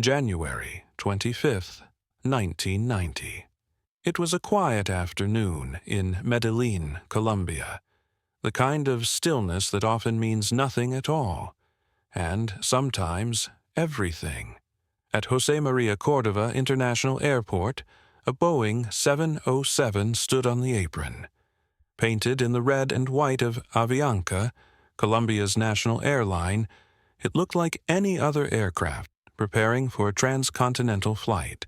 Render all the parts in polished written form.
January 25th, 1990. It was a quiet afternoon in Medellín, Colombia, the kind of stillness that often means nothing at all, and sometimes everything. At José María Córdoba International Airport, a Boeing 707 stood on the apron. Painted in the red and white of Avianca, Colombia's national airline, it looked like any other aircraft preparing for a transcontinental flight.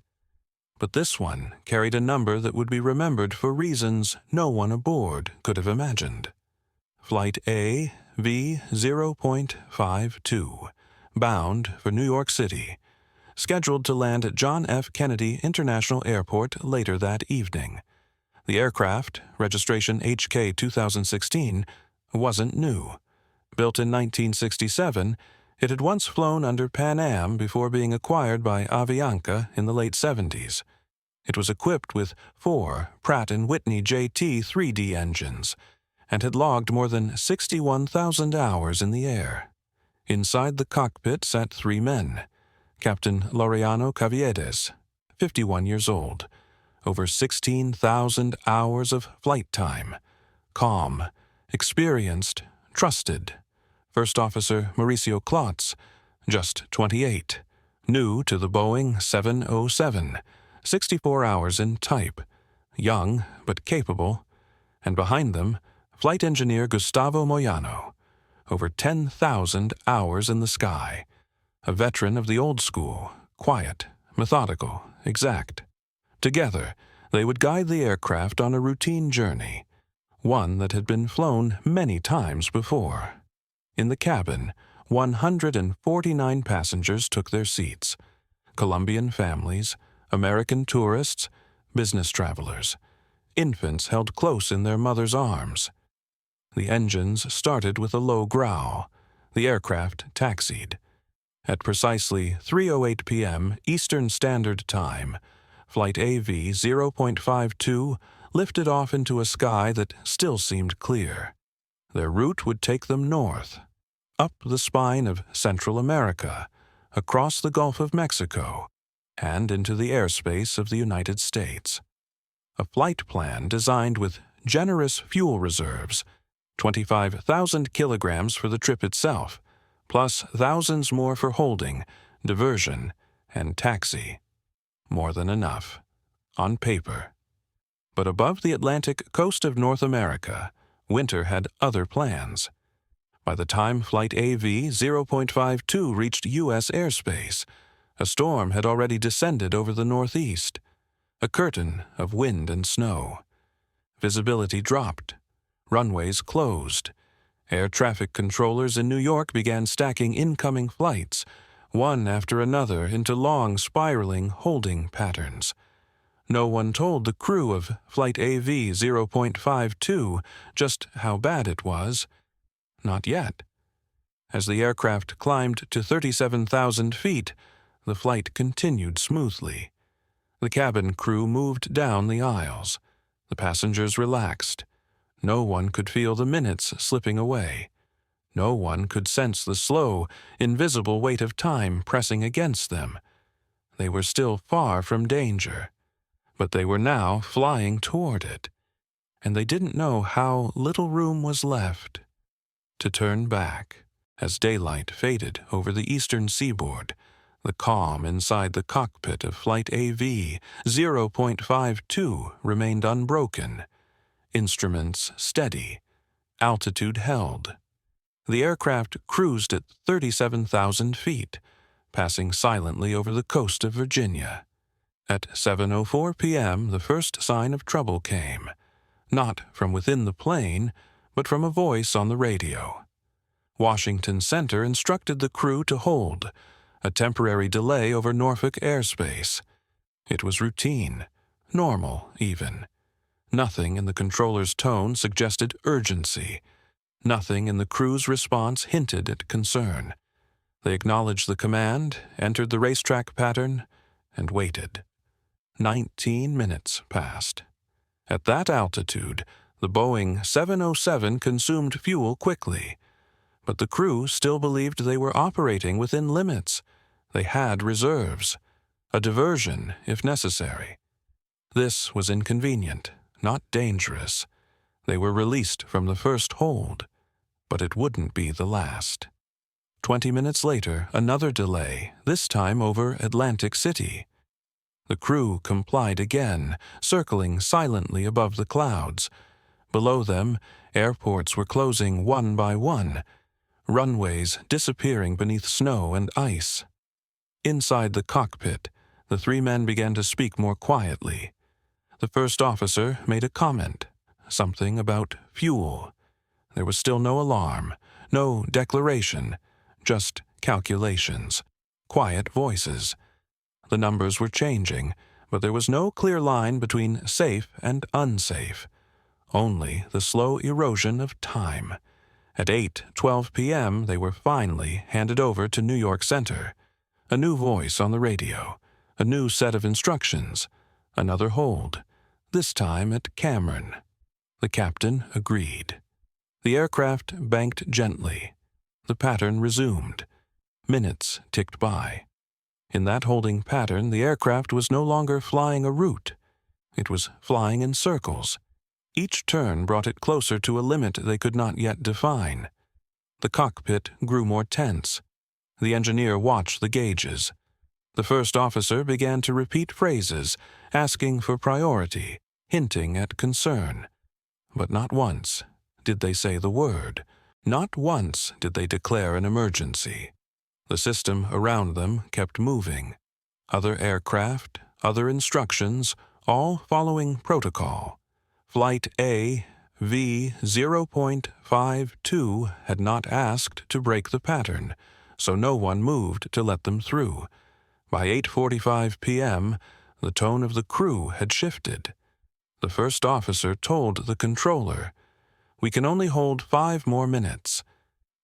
But this one carried a number that would be remembered for reasons no one aboard could have imagined. Flight AV-0.52, bound for New York City, scheduled to land at John F. Kennedy International Airport later that evening. The aircraft, registration HK 2016, wasn't new. Built in 1967, it had once flown under Pan Am before being acquired by Avianca in the late 70s. It was equipped with 4 Pratt & Whitney JT-3D engines and had logged more than 61,000 hours in the air. Inside the cockpit sat 3 men. Captain Laureano Caviedes, 51 years old, over 16,000 hours of flight time, calm, experienced, trusted. First Officer Mauricio Klotz, just 28, new to the Boeing 707, 64 hours in type, young but capable, and behind them, Flight Engineer Gustavo Moyano, over 10,000 hours in the sky, a veteran of the old school, quiet, methodical, exact. Together, they would guide the aircraft on a routine journey, one that had been flown many times before. In the cabin, 149 passengers took their seats. Colombian families, American tourists, business travelers. Infants held close in their mother's arms. The engines started with a low growl. The aircraft taxied. At precisely 3:08 p.m. Eastern Standard Time, Flight AV-0.52 lifted off into a sky that still seemed clear. Their route would take them north, up the spine of Central America, across the Gulf of Mexico, and into the airspace of the United States. A flight plan designed with generous fuel reserves, 25,000 kilograms for the trip itself, plus thousands more for holding, diversion, and taxi. More than enough, on paper. But above the Atlantic coast of North America, winter had other plans. By the time Flight AV-0.52 reached U.S. airspace, a storm had already descended over the northeast, a curtain of wind and snow. Visibility dropped. Runways closed. Air traffic controllers in New York began stacking incoming flights, one after another, into long, spiraling holding patterns. No one told the crew of Flight AV-0.52 just how bad it was. Not yet. As the aircraft climbed to 37,000 feet, the flight continued smoothly. The cabin crew moved down the aisles. The passengers relaxed. No one could feel the minutes slipping away. No one could sense the slow, invisible weight of time pressing against them. They were still far from danger, but they were now flying toward it, and they didn't know how little room was left to turn back. As daylight faded over the eastern seaboard, the calm inside the cockpit of Flight AV-0.52 remained unbroken. Instruments steady. Altitude held. The aircraft cruised at 37,000 feet, passing silently over the coast of Virginia. At 7:04 p.m., the first sign of trouble came, not from within the plane, but from a voice on the radio. Washington Center instructed the crew to hold, a temporary delay over Norfolk airspace. It was routine, normal even. Nothing in the controller's tone suggested urgency. Nothing in the crew's response hinted at concern. They acknowledged the command, entered the racetrack pattern, and waited. 19 minutes passed. At that altitude, the Boeing 707 consumed fuel quickly, but the crew still believed they were operating within limits. They had reserves, a diversion if necessary. This was inconvenient, not dangerous. They were released from the first hold, but it wouldn't be the last. 20 minutes later, another delay, this time over Atlantic City. The crew complied again, circling silently above the clouds. Below them, airports were closing one by one, runways disappearing beneath snow and ice. Inside the cockpit, the three men began to speak more quietly. The first officer made a comment, something about fuel. There was still no alarm, no declaration, just calculations, quiet voices. The numbers were changing, but there was no clear line between safe and unsafe. Only the slow erosion of time. At 8:12 p.m., they were finally handed over to New York Center. A new voice on the radio, a new set of instructions, another hold, this time at Cameron. The captain agreed. The aircraft banked gently. The pattern resumed. Minutes ticked by. In that holding pattern, the aircraft was no longer flying a route. It was flying in circles. Each turn brought it closer to a limit they could not yet define. The cockpit grew more tense. The engineer watched the gauges. The first officer began to repeat phrases, asking for priority, hinting at concern. But not once did they say the word. Not once did they declare an emergency. The system around them kept moving. Other aircraft, other instructions, all following protocol. Flight A, V 0.52 had not asked to break the pattern, so no one moved to let them through. By 8:45 p.m., the tone of the crew had shifted. The first officer told the controller, "We can only hold 5 more minutes."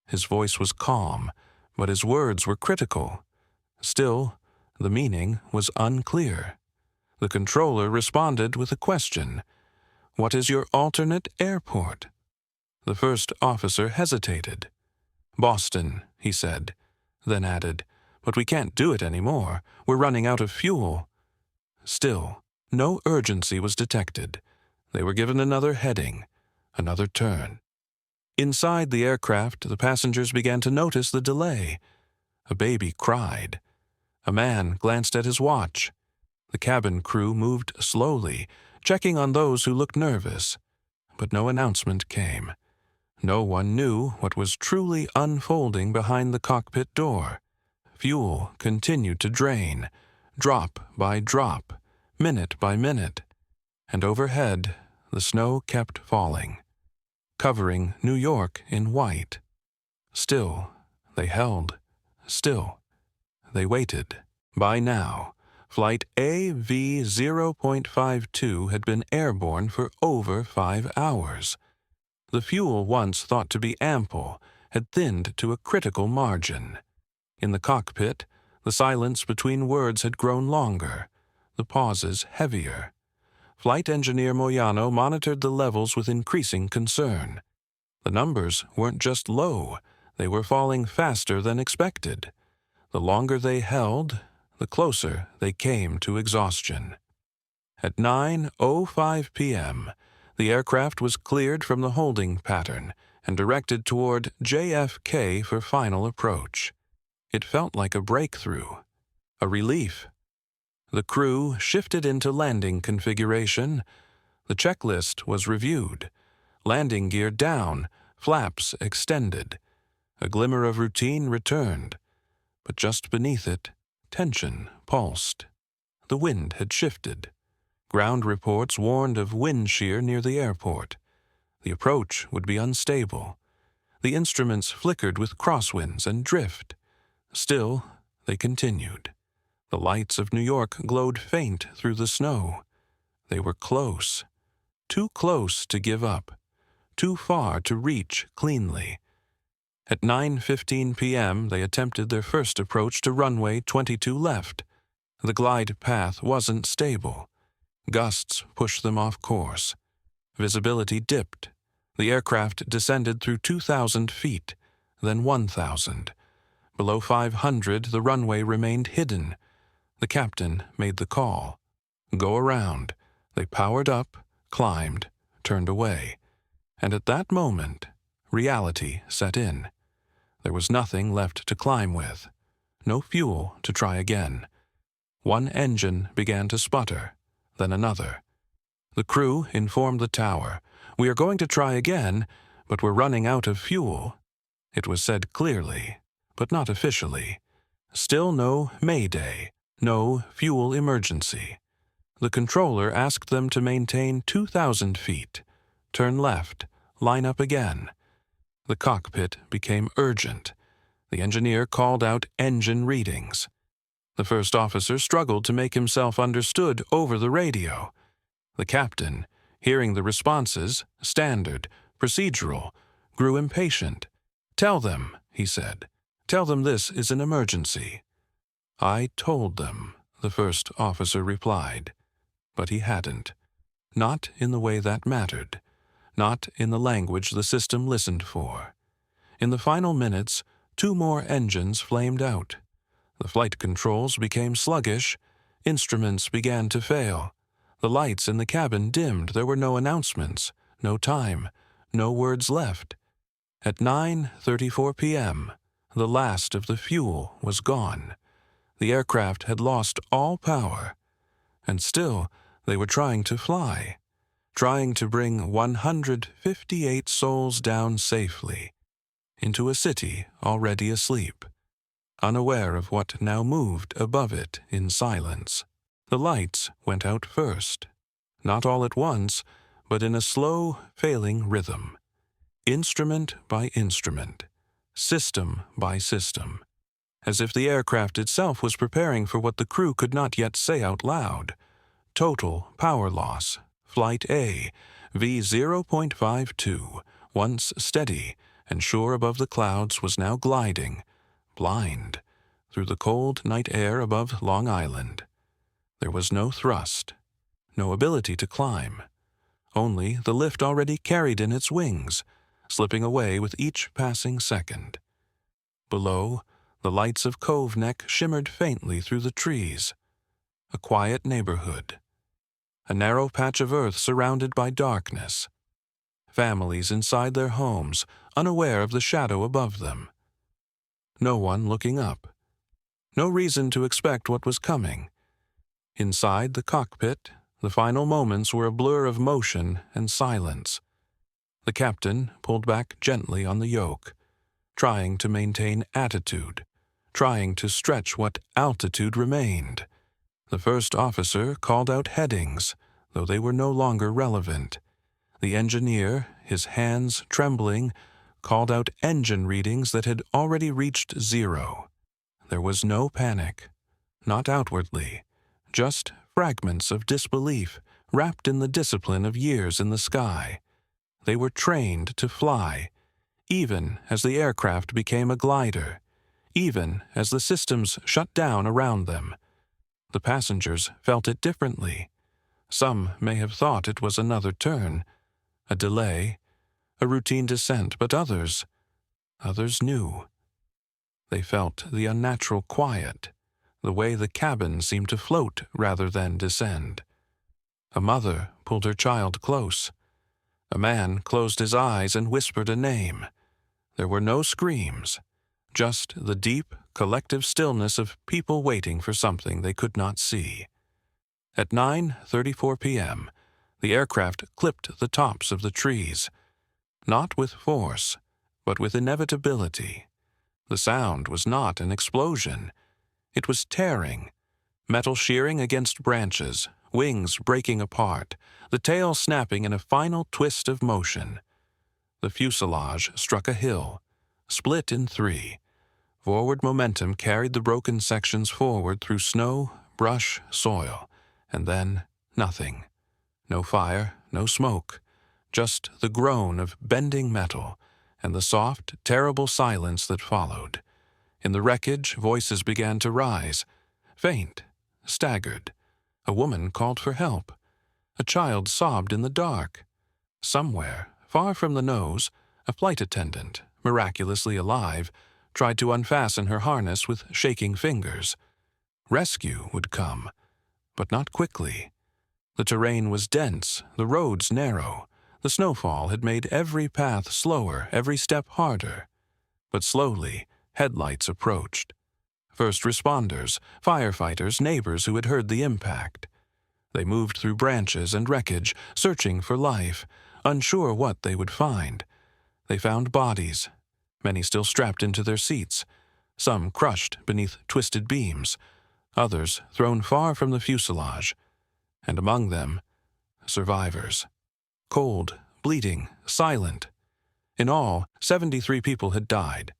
His voice was calm, but his words were critical. Still, the meaning was unclear. The controller responded with a question. "What is your alternate airport?" The first officer hesitated. "Boston," he said, then added, "But we can't do it anymore. We're running out of fuel." Still, no urgency was detected. They were given another heading, another turn. Inside the aircraft, the passengers began to notice the delay. A baby cried. A man glanced at his watch. The cabin crew moved slowly, checking on those who looked nervous. But no announcement came. No one knew what was truly unfolding behind the cockpit door. Fuel continued to drain, drop by drop, minute by minute. And overhead, the snow kept falling, covering New York in white. Still, they held. Still, they waited. By now, Flight AV 0.52 had been airborne for over 5 hours. The fuel once thought to be ample had thinned to a critical margin. In the cockpit, the silence between words had grown longer, the pauses heavier. Flight engineer Moyano monitored the levels with increasing concern. The numbers weren't just low, they were falling faster than expected. The longer they held, the closer they came to exhaustion. At 9:05 p.m., the aircraft was cleared from the holding pattern and directed toward JFK for final approach. It felt like a breakthrough, a relief. The crew shifted into landing configuration. The checklist was reviewed. Landing gear down, flaps extended. A glimmer of routine returned. But just beneath it, tension pulsed. The wind had shifted. Ground reports warned of wind shear near the airport. The approach would be unstable. The instruments flickered with crosswinds and drift. Still, they continued. The lights of New York glowed faint through the snow. They were close. Too close to give up. Too far to reach cleanly. At 9:15 p.m., they attempted their first approach to runway 22 left. The glide path wasn't stable. Gusts pushed them off course. Visibility dipped. The aircraft descended through 2,000 feet, then 1,000. Below 500, the runway remained hidden. The captain made the call. Go around. They powered up, climbed, turned away. And at that moment, reality set in. There was nothing left to climb with. No fuel to try again. One engine began to sputter, then another. The crew informed the tower, "We are going to try again, but we're running out of fuel." It was said clearly, but not officially. Still no Mayday, no fuel emergency. The controller asked them to maintain 2,000 feet, turn left, line up again. The cockpit became urgent. The engineer called out engine readings. The first officer struggled to make himself understood over the radio. The captain, hearing the responses, standard, procedural, grew impatient. "Tell them," he said. "Tell them this is an emergency." "I told them," the first officer replied. But he hadn't. Not in the way that mattered. Not in the language the system listened for. In the final minutes, 2 more engines flamed out. The flight controls became sluggish. Instruments began to fail. The lights in the cabin dimmed. There were no announcements, no time, no words left. At 9:34 p.m., the last of the fuel was gone. The aircraft had lost all power. And still, they were trying to fly, trying to bring 158 souls down safely into a city already asleep, unaware of what now moved above it in silence. The lights went out first, not all at once, but in a slow, failing rhythm, instrument by instrument, system by system, as if the aircraft itself was preparing for what the crew could not yet say out loud. Total power loss. Flight A, V0.52, once steady and sure above the clouds, was now gliding, blind, through the cold night air above Long Island. There was no thrust, no ability to climb, only the lift already carried in its wings, slipping away with each passing second. Below, the lights of Cove Neck shimmered faintly through the trees. A quiet neighborhood. A narrow patch of earth surrounded by darkness. Families inside their homes, unaware of the shadow above them. No one looking up. No reason to expect what was coming. Inside the cockpit, the final moments were a blur of motion and silence. The captain pulled back gently on the yoke, trying to maintain attitude, trying to stretch what altitude remained. The first officer called out headings, though they were no longer relevant. The engineer, his hands trembling, called out engine readings that had already reached 0. There was no panic, not outwardly, just fragments of disbelief wrapped in the discipline of years in the sky. They were trained to fly, even as the aircraft became a glider, even as the systems shut down around them. The passengers felt it differently. Some may have thought it was another turn, a delay, a routine descent, but others knew. They felt the unnatural quiet, the way the cabin seemed to float rather than descend. A mother pulled her child close. A man closed his eyes and whispered a name. There were no screams, just the deep, collective stillness of people waiting for something they could not see. At 9:34 p.m., the aircraft clipped the tops of the trees, not with force, but with inevitability. The sound was not an explosion. It was tearing, metal shearing against branches, wings breaking apart, the tail snapping in a final twist of motion. The fuselage struck a hill, split in 3. Forward momentum carried the broken sections forward through snow, brush, soil, and then nothing. No fire, no smoke, just the groan of bending metal and the soft, terrible silence that followed. In the wreckage, voices began to rise, faint, staggered. A woman called for help. A child sobbed in the dark. Somewhere, far from the nose, a flight attendant, miraculously alive, tried to unfasten her harness with shaking fingers. Rescue would come, but not quickly. The terrain was dense, the roads narrow. The snowfall had made every path slower, every step harder. But slowly, headlights approached. First responders, firefighters, neighbors who had heard the impact. They moved through branches and wreckage, searching for life, unsure what they would find. They found bodies, many still strapped into their seats, some crushed beneath twisted beams, others thrown far from the fuselage, and among them, survivors. Cold, bleeding, silent. In all, 73 people had died,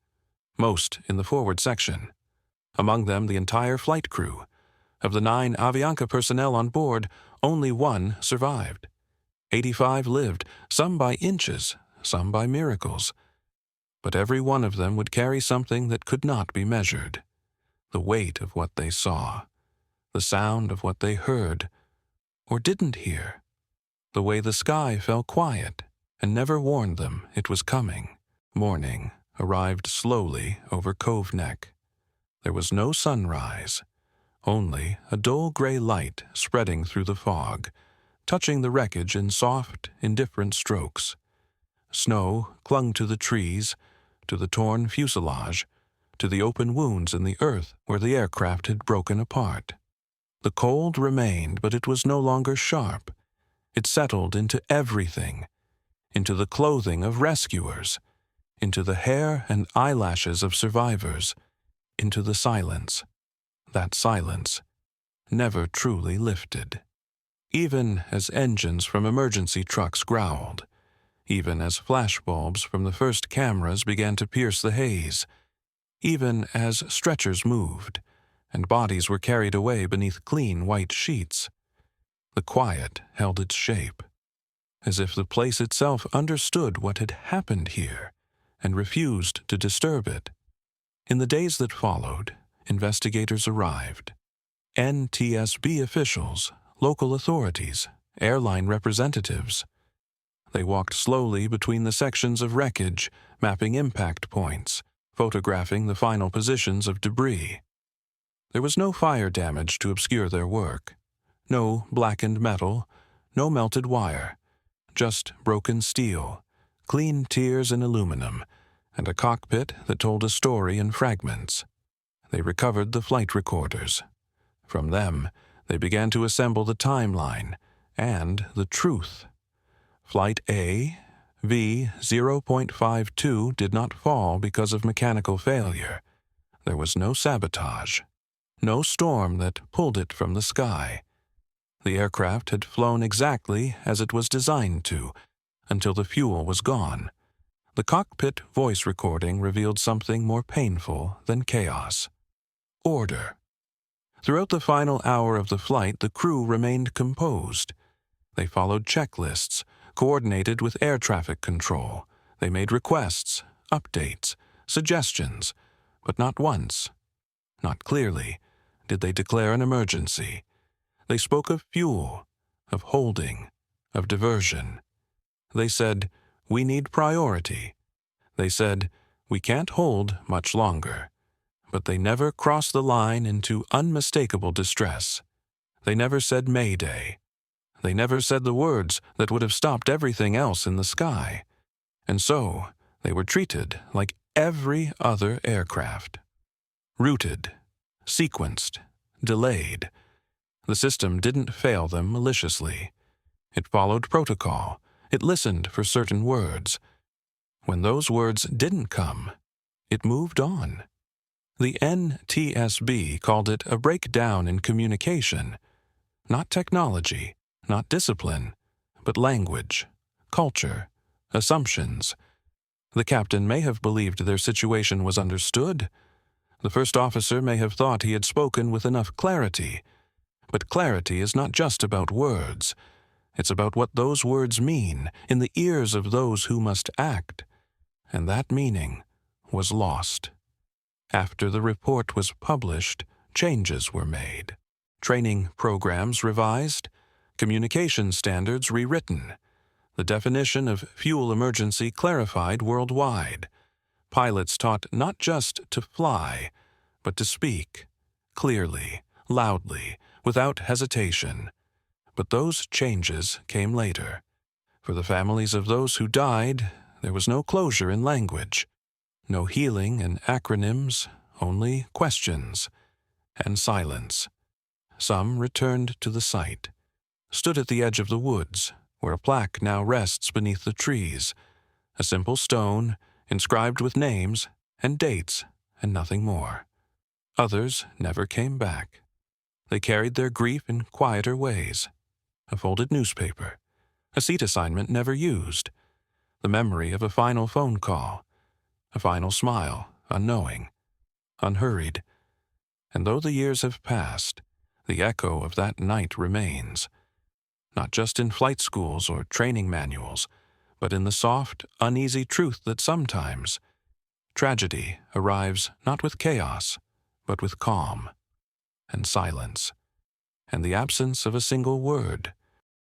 most in the forward section. Among them, the entire flight crew. Of the 9 Avianca personnel on board, only 1 survived. 85 lived, some by inches, some by miracles. But every one of them would carry something that could not be measured. The weight of what they saw, the sound of what they heard, or didn't hear. The way the sky fell quiet and never warned them it was coming. Morning arrived slowly over Cove Neck. There was no sunrise, only a dull gray light spreading through the fog, touching the wreckage in soft, indifferent strokes. Snow clung to the trees, to the torn fuselage, to the open wounds in the earth where the aircraft had broken apart. The cold remained, but it was no longer sharp. It settled into everything, into the clothing of rescuers, into the hair and eyelashes of survivors, into the silence. That silence never truly lifted. Even as engines from emergency trucks growled, even as flashbulbs from the first cameras began to pierce the haze, even as stretchers moved and bodies were carried away beneath clean white sheets, the quiet held its shape, as if the place itself understood what had happened here and refused to disturb it. In the days that followed, investigators arrived. NTSB officials, local authorities, airline representatives. They walked slowly between the sections of wreckage, mapping impact points, photographing the final positions of debris. There was no fire damage to obscure their work, no blackened metal, no melted wire, just broken steel, clean tiers in aluminum, and a cockpit that told a story in fragments. They recovered the flight recorders. From them, they began to assemble the timeline and the truth. Flight A, V0.52 did not fall because of mechanical failure. There was no sabotage, no storm that pulled it from the sky. The aircraft had flown exactly as it was designed to, until the fuel was gone. The cockpit voice recording revealed something more painful than chaos. Order. Throughout the final hour of the flight, the crew remained composed. They followed checklists, coordinated with air traffic control. They made requests, updates, suggestions, but not once, not clearly, did they declare an emergency. They spoke of fuel, of holding, of diversion. They said, "We need priority." They said, "We can't hold much longer." But they never crossed the line into unmistakable distress. They never said Mayday. They never said the words that would have stopped everything else in the sky. And so, they were treated like every other aircraft. Routed, sequenced, delayed. The system didn't fail them maliciously. It followed protocol. It listened for certain words. When those words didn't come, it moved on. The NTSB called it a breakdown in communication. Not technology, not discipline, but language, culture, assumptions. The captain may have believed their situation was understood. The first officer may have thought he had spoken with enough clarity. But clarity is not just about words. It's about what those words mean in the ears of those who must act. And that meaning was lost. After the report was published, changes were made. Training programs revised, communication standards rewritten, the definition of fuel emergency clarified worldwide. pilots taught not just to fly, but to speak, clearly, loudly, without hesitation. But those changes came later. For the families of those who died, there was no closure in language, no healing in acronyms, only questions and silence. Some returned to the site, stood at the edge of the woods, where a plaque now rests beneath the trees, a simple stone inscribed with names and dates and nothing more. Others never came back. They carried their grief in quieter ways. A folded newspaper, a seat assignment never used, the memory of a final phone call, a final smile, unknowing, unhurried. And though the years have passed, the echo of that night remains, not just in flight schools or training manuals, but in the soft, uneasy truth that sometimes tragedy arrives not with chaos, but with calm and silence, and the absence of a single word,